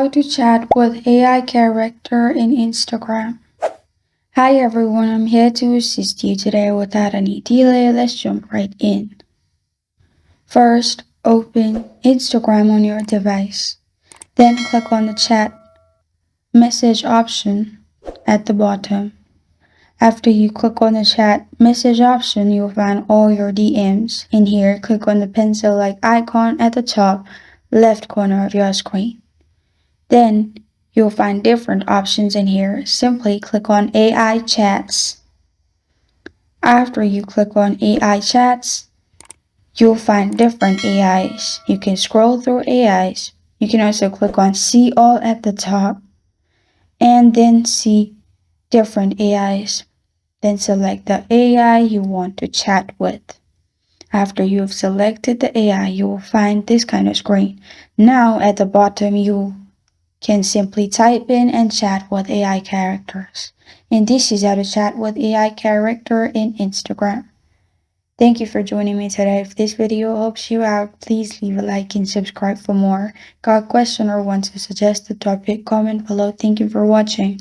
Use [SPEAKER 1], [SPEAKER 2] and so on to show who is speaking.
[SPEAKER 1] How to chat with AI character in Instagram. Hi everyone, I'm here to assist you today without any delay. Let's jump right in. First, open Instagram on your device. Then click on the chat message option at the bottom. After you click on the chat message option, you'll find all your DMs. In here, click on the pencil-like icon at the top left corner of your screen. Then you'll find different options in here. Simply click on AI chats. After you click on AI chats, you'll find different AIs. You can scroll through AIs. You can also click on see all at the top and then see different AIs. Then select the AI you want to chat with. After you have selected the AI, you will find this kind of screen. Now at the bottom, you can simply type in and chat with AI characters. And this is how to chat with AI character in Instagram. Thank you for joining me today. If this video helps you out, please leave a like and subscribe for more. Got a question or want to suggest a topic? Comment below. Thank you for watching.